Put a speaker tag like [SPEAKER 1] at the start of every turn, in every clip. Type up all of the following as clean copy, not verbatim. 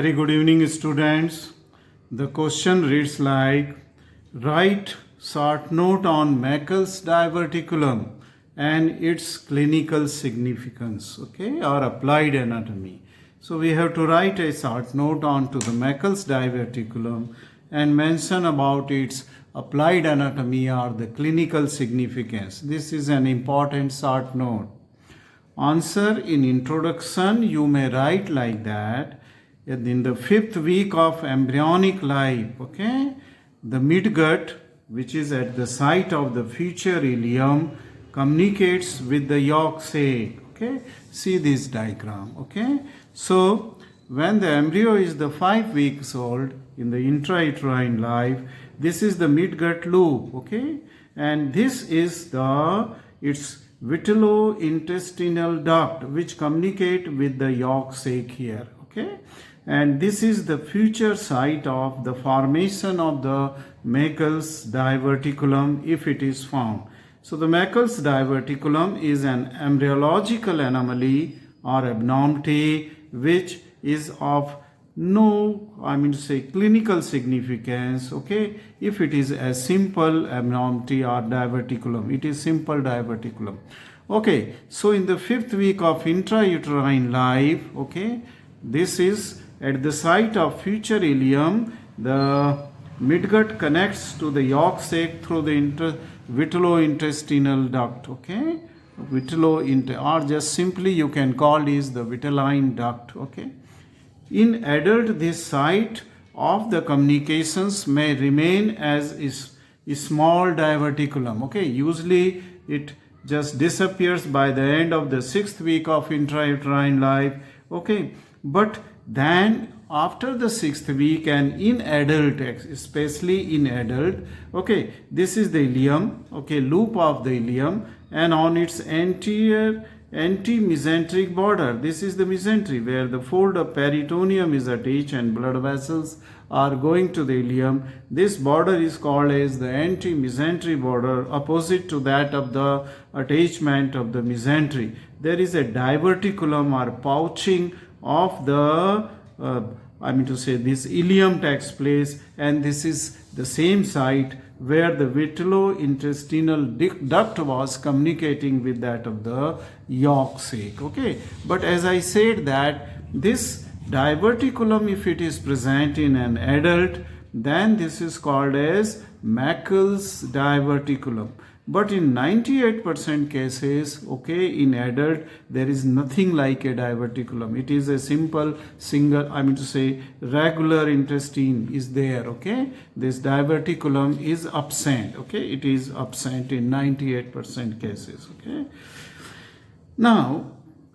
[SPEAKER 1] Very good evening, students. The question reads like, write short note on Mackel's diverticulum and its clinical significance, okay, or applied anatomy. So we have to write a short note on to the Mackel's diverticulum and mention about its applied anatomy or the clinical significance. This is an important short note. Answer in introduction, you may write like that. In the 5th week of embryonic life, okay, the midgut, which is at the site of the future ileum, communicates with the yolk sac, okay. See this diagram, okay. So when the embryo is the 5 weeks old in the intrauterine life, this is the midgut loop, okay, and this is its vitalointestinal duct which communicate with the yolk sac here, okay. And this is the future site of the formation of the Mackel's diverticulum if it is found. So the Mackel's diverticulum is an embryological anomaly or abnormality which is of no, clinical significance, okay, if it is a simple abnormality or diverticulum. It is simple diverticulum. Okay, so in the 5th week of intrauterine life, okay, this is at the site of future ileum, the midgut connects to the yolk sac through the vitalointestinal duct, okay, or just simply you can call is the vitelline duct, okay. In adult, this site of the communications may remain as is small diverticulum, okay. Usually it just disappears by the end of the 6th week of intrauterine life, okay. But then after the 6th week and in adult, especially in adult, okay, this is the ileum, okay, loop of the ileum, and on its anti-mesenteric border, this is the mesentery where the fold of peritoneum is attached and blood vessels are going to the ileum. This border is called as the anti-mesentery border, opposite to that of the attachment of the mesentery. There is a diverticulum or pouching of the this ileum takes place, and this is the same site where the vitalointestinal duct was communicating with that of the yolk sac, okay. But as I said that this diverticulum, if it is present in an adult, then this is called as Mackel's diverticulum. But in 98% cases, okay, in adult, there is nothing like a diverticulum. It is a simple single, regular intestine is there, okay. This diverticulum is absent, okay. It is absent in 98% cases, okay. Now,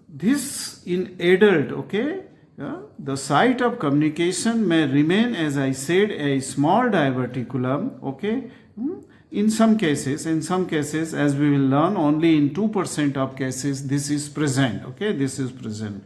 [SPEAKER 1] this in adult, okay, the site of communication may remain, as I said, a small diverticulum, okay. In some cases, as we will learn, only in 2% of cases this is present, okay, this is present.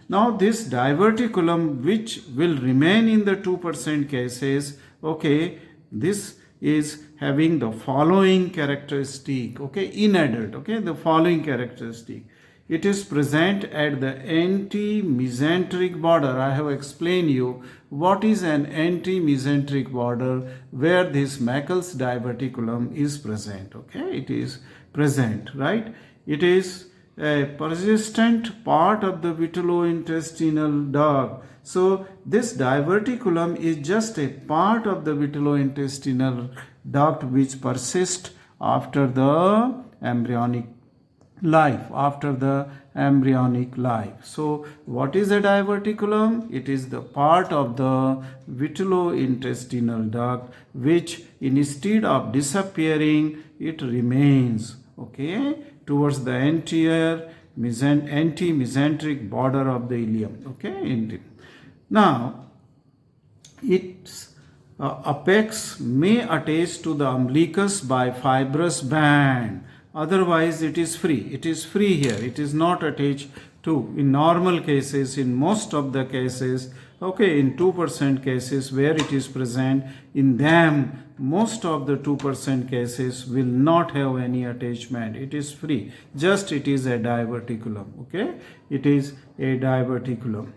[SPEAKER 1] Now this diverticulum which will remain in the 2% cases, okay, this is having the following characteristic, okay, in adult, okay, the following characteristic. It is present at the anti-mesenteric border. I have explained you what is an anti-mesenteric border, where this Mackel's diverticulum is present, okay. It is present, right. It is a persistent part of the vitalointestinal duct. So this diverticulum is just a part of the vitalointestinal duct which persists after the embryonic life, So what is a diverticulum? It is the part of the vitalointestinal duct which instead of disappearing, it remains, okay, towards the anti-mesenteric border of the ileum, okay. Now its apex may attach to the umbilicus by fibrous band. Otherwise, it is free. It is free here. It is not attached to. In normal cases, in most of the cases, okay, in 2% cases where it is present, in them, most of the 2% cases will not have any attachment. It is free. Just it is a diverticulum, okay. It is a diverticulum.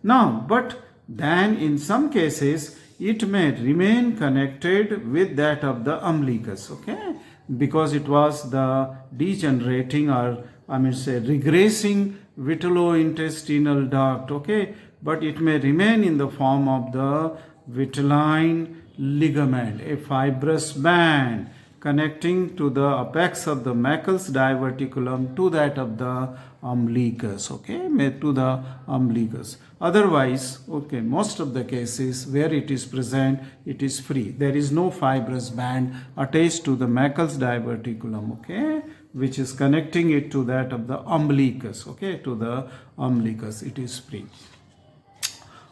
[SPEAKER 1] Now, but then in some cases it may remain connected with that of the umbilicus, okay, because it was the degenerating, or I mean say regressing vitellointestinal duct, okay, but it may remain in the form of the vitelline ligament, a fibrous band connecting to the apex of the Mackel's diverticulum to that of the umbilicus, okay, to the umbilicus. Otherwise, okay, most of the cases where it is present, it is free. There is no fibrous band attached to the Mackel's diverticulum, okay, which is connecting it to that of the umbilicus, okay, to the umbilicus. It is free.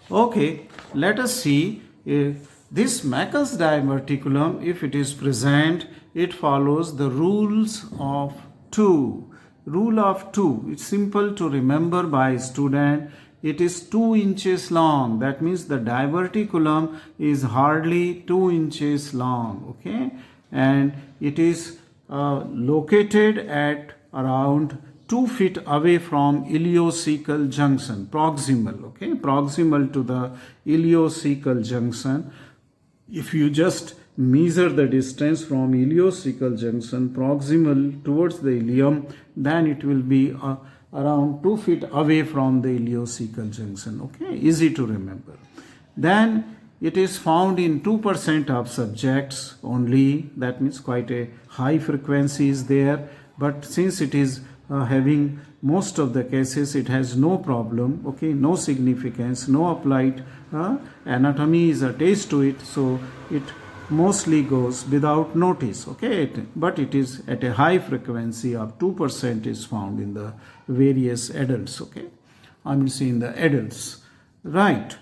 [SPEAKER 1] Okay, let us see if this Mackel's diverticulum, if it is present, it follows the rules of 2. Rule of 2, it's simple to remember by student. It is 2 inches long. That means the diverticulum is hardly 2 inches long, okay, and it is located at around 2 feet away from ileocecal junction, proximal, okay, proximal to the ileocecal junction. If you just measure the distance from ileocecal junction proximal towards the ileum, then it will be around 2 feet away from the ileocecal junction, okay, easy to remember. Then it is found in 2% of subjects only. That means quite a high frequency is there, but since it is having most of the cases, it has no problem, okay, no significance, no applied anatomy is attached to it, so it mostly goes without notice, okay, but it is at a high frequency of 2% is found in the various adults, okay, I mean see in the adults, right.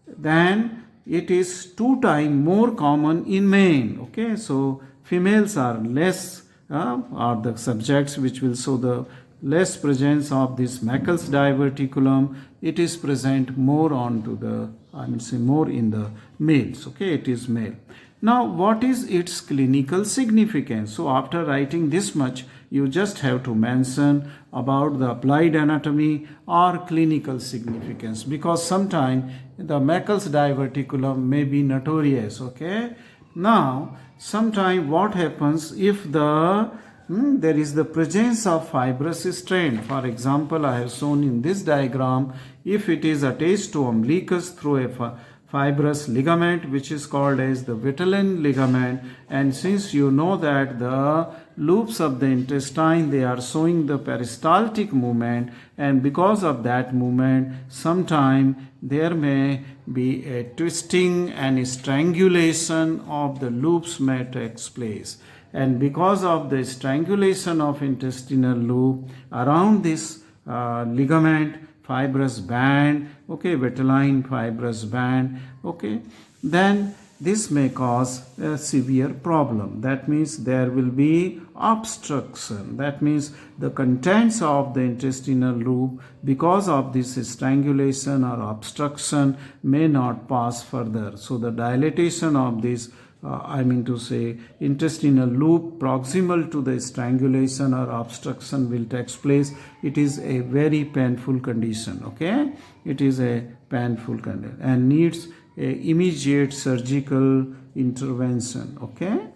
[SPEAKER 1] Then it is 2 times more common in men, okay, so females are less, are the subjects which will show the less presence of this Mackel's diverticulum. It is present more onto the, I mean say more in the males, okay, it is male. Now what is its clinical significance? So after writing this much, you just have to mention about the applied anatomy or clinical significance, because sometimes the Mackel's diverticulum may be notorious, okay. Now sometime what happens if the there is the presence of fibrous strand. For example, I have shown in this diagram, if it is attached to umbilicus through a fibrous ligament which is called as the Vitalin ligament, and since you know that the loops of the intestine, they are showing the peristaltic movement, and because of that movement sometime there may be a twisting and strangulation of the loops may take place, and because of the strangulation of intestinal loop around this ligament fibrous band, okay, Vitaline fibrous band, okay, then this may cause a severe problem. That means there will be obstruction. That means the contents of the intestinal loop, because of this strangulation or obstruction, may not pass further. So the dilatation of this I mean to say intestinal loop proximal to the strangulation or obstruction will take place. It is a very painful condition, okay, it is a painful condition and needs a immediate surgical intervention, okay.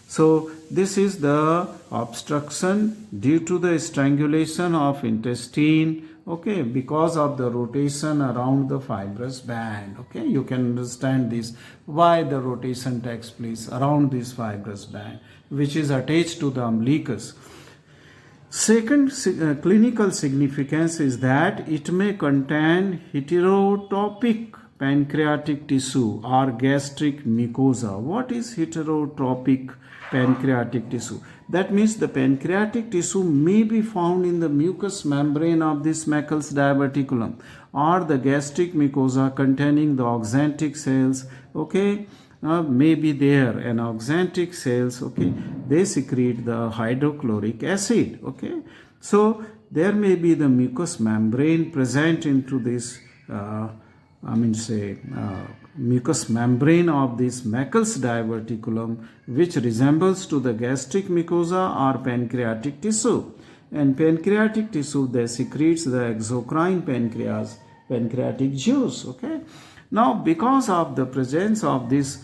[SPEAKER 1] So this is the obstruction due to the strangulation of intestine, okay, because of the rotation around the fibrous band, okay. You can understand this, why the rotation takes place around this fibrous band which is attached to the umbilicus. Second clinical significance is that it may contain heterotrophic pancreatic tissue or gastric mucosa. What is heterotrophic pancreatic tissue? That means the pancreatic tissue may be found in the mucous membrane of this Mackel's diverticulum or the gastric mucosa containing the oxantic cells, okay, may be there, and oxantic cells, okay, they secrete the hydrochloric acid, okay. So there may be the mucous membrane present into this mucous membrane of this Mackel's diverticulum, which resembles to the gastric mucosa or pancreatic tissue. And pancreatic tissue, they secretes the exocrine pancreas pancreatic juice. Okay. Now, because of the presence of this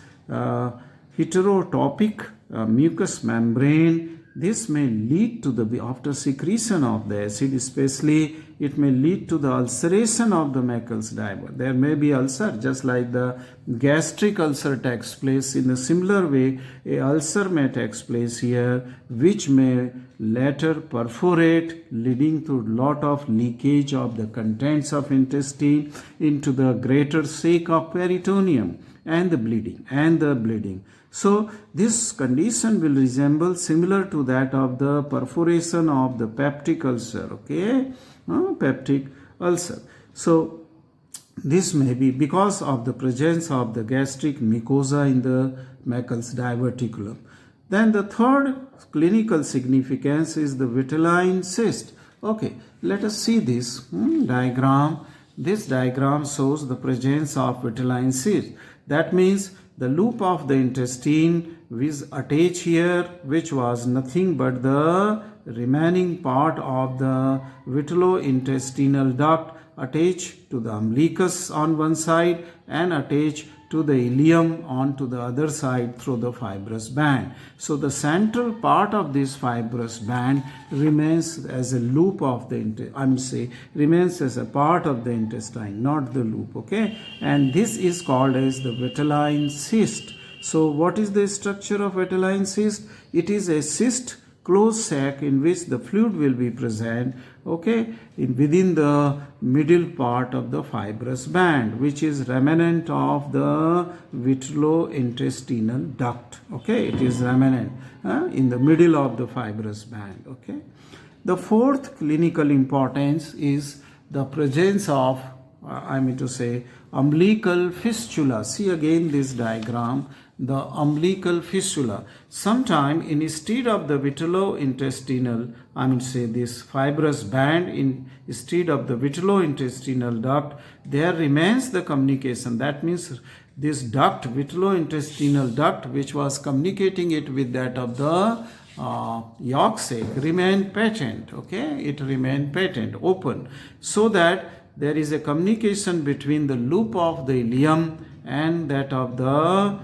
[SPEAKER 1] heterotrophic mucous membrane, this may lead to the, after secretion of the acid especially, it may lead to the ulceration of the Mackel's divert. There may be ulcer, just like the gastric ulcer takes place. In a similar way, a ulcer may take place here, which may later perforate, leading to lot of leakage of the contents of intestine into the greater sac of peritoneum, and the bleeding. So this condition will resemble similar to that of the perforation of the peptic ulcer. Okay, peptic ulcer. So this may be because of the presence of the gastric mucosa in the Mackel's diverticulum. Then the third clinical significance is the Vitalin cyst. Okay, let us see this diagram. This diagram shows the presence of Vitalin cyst. That means the loop of the intestine is attached here, which was nothing but the remaining part of the vitalointestinal duct attached to the umbilicus on one side and attached to the ileum onto the other side through the fibrous band. So the central part of this fibrous band remains as a loop of the remains as a part of the intestine, not the loop. Okay, and this is called as the Vitalin cyst. So what is the structure of Vitalin cyst? It is a cyst closed sac in which the fluid will be present, okay, within the middle part of the fibrous band, which is remnant of the vitalointestinal duct. Okay, it is remnant in the middle of the fibrous band. Okay, the fourth clinical importance is the presence of umbilical fistula. See again this diagram, the umbilical fistula. Sometime instead of the vitalointestinal, this fibrous band, instead of the vitalointestinal duct, there remains the communication. That means this duct, vitalointestinal duct, which was communicating it with that of the yolk sac, remained patent. Okay, it remained patent, open, so that there is a communication between the loop of the ileum and that of the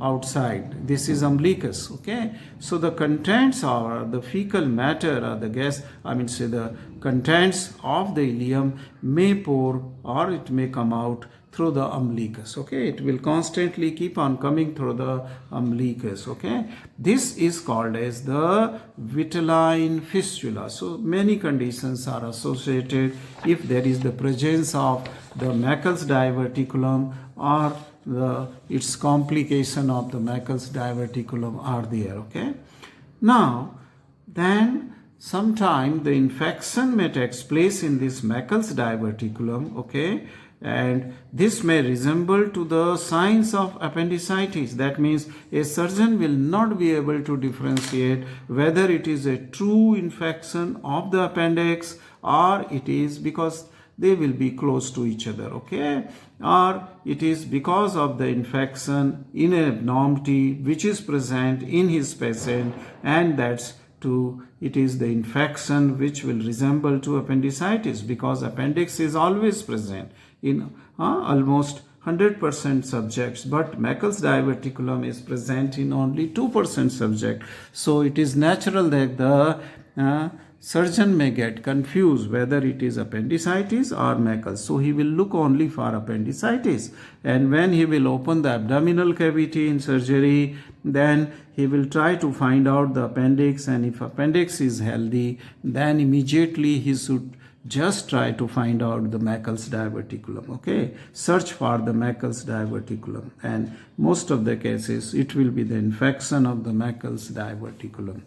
[SPEAKER 1] outside. This is umbilicus. Okay, so the contents or the fecal matter or the contents of the ileum may pour or it may come out through the umbilicus. Okay, it will constantly keep on coming through the umbilicus. Okay, this is called as the Vitalin fistula. So many conditions are associated if there is the presence of the Mackel's diverticulum or its complication of the Mackel's diverticulum are there. Okay, now then sometime the infection may take place in this Mackel's diverticulum. Okay, and this may resemble to the signs of appendicitis. That means a surgeon will not be able to differentiate whether it is a true infection of the appendix or it is because they will be close to each other. Okay, or it is because of the infection in an abnormality which is present in his patient, and it is the infection which will resemble to appendicitis, because appendix is always present in almost 100% subjects, but Mackel's diverticulum is present in only 2% subject. So it is natural that the surgeon may get confused whether it is appendicitis or Mackel's. So he will look only for appendicitis, and when he will open the abdominal cavity in surgery, then he will try to find out the appendix, and if appendix is healthy, then immediately he should just try to find out the Mackel's diverticulum. Okay, search for the Mackel's diverticulum, and most of the cases it will be the infection of the Mackel's diverticulum.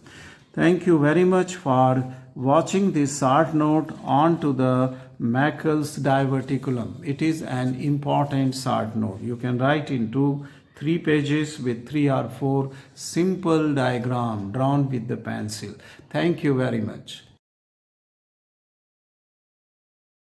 [SPEAKER 1] Thank you very much for watching this short note on to the Mackel's diverticulum. It is an important short note. You can write into 3 pages with 3 or 4 simple diagram drawn with the pencil. Thank you very much.